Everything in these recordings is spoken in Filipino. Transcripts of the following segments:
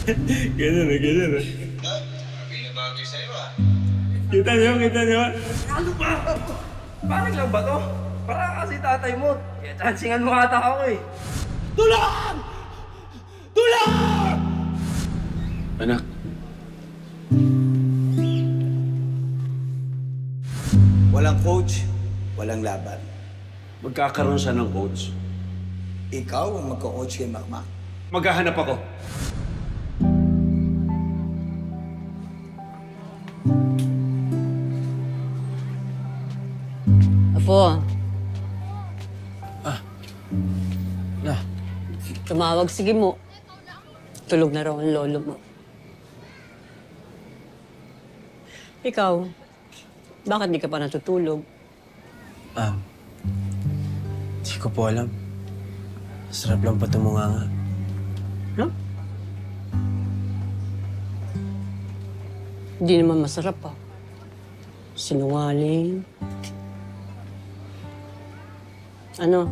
Ganun na, ganun na. Bagay sa'yo ah. Kita niyo, kita niyo. Ano ba? Parang lang ba to? Parang kasi tatay mo. Kaya chancingan mo ata ako eh. Tulong! Tulong! Anak. Walang coach, walang laban. Magkakaroon siya ng coach. Ikaw ang magko-coach kay Makmak. Maghahanap ako. Apo, Na, tumawag sige mo. Tulog na raw ang lolo mo. Ikaw, bakit di ka pa natutulog? Hindi ko po alam. Sarap lang pa tumunganga. No? Hindi naman masarap ah. Sinungaling. Ano?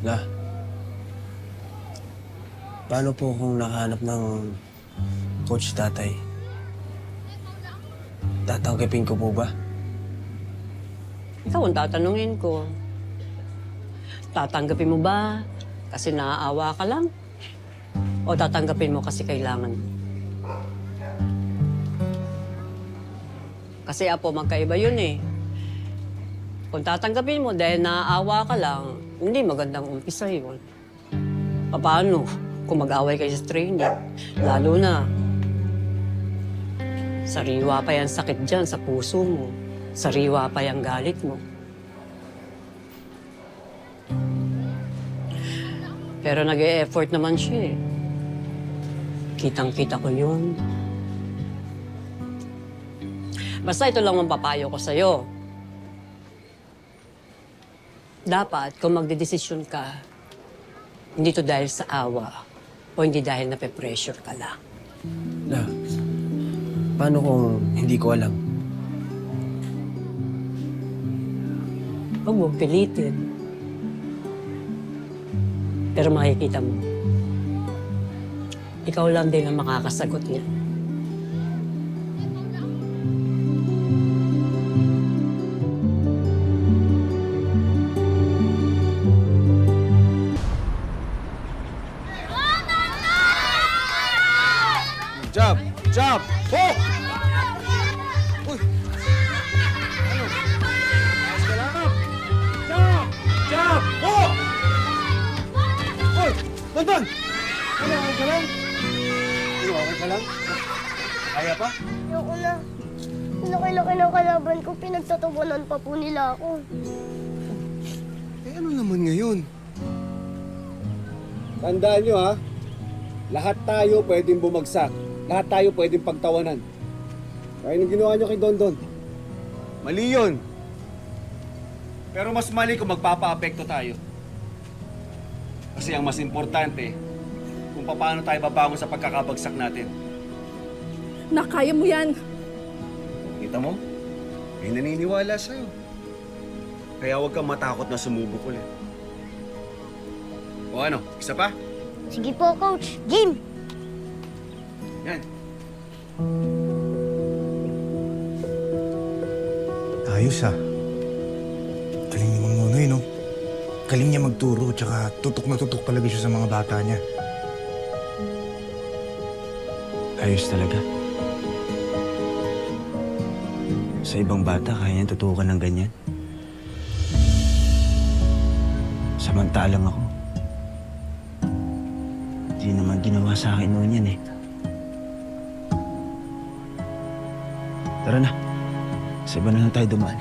La, paano po kung nakahanap ng coach tatay? Tatangkipin ko po ba? Ikaw ang tatanungin ko. Tatanggapin mo ba kasi naaawa ka lang? O tatanggapin mo kasi kailangan mo? Kasi Apo, magkaiba yun eh. Kung tatanggapin mo dahil naaawa ka lang, hindi magandang umpisa yun. Paano kung mag-away kayo sa training? Lalo na, sariwa pa yung sakit dyan sa puso mo. Sariwa pa yung galit mo. Pero nag-e-effort naman siya eh. Kitang-kita ko yun. Basta ito lang ang papayo ko sa'yo. Dapat, kung magdedesisyon ka, hindi to dahil sa awa o hindi dahil nape-pressure ka lang. La, paano kung hindi ko alam? Huwag mo pilitin. Pero makikita mo, ikaw lang din ang makakasagot niya. Jump! Jump! Oh! Uy! Ano? Ayos ka lang! Jump! Jump! Oh! Uy! Tonton! Ano, okay ka lang? Ano, okay ka lang? Kaya pa? Ayoko na. Laki-laki ng kalaban ko, pinagtatawanan pa po nila ako. Eh ano naman ngayon? Tandaan nyo ha, lahat tayo pwedeng bumagsak. Lahat tayo pwedeng pagtawanan. Kaya nung ginawa nyo kay Dondon, mali yun. Pero mas mali kung magpapa-apekto tayo. Kasi ang mas importante, kung paano tayo babangon sa pagkakabagsak natin. Nakaya mo yan. Kita mo? May naniniwala sa'yo. Kaya huwag kang matakot na sumubok ulit. O ano, isa pa? Sige po, Coach. Game! Yan. Ayos ah. Galing ni Mang Nonoy, no? Galing niya magturo, tsaka tutok na tutok talaga siya sa mga bata niya. Ayos talaga. Sa ibang bata, kaya niyan tutukan ng ganyan. Samantalang ako, hindi naman ginawa sa akin noon yan eh. Tara na. Sa iba na lang tayo dumaan.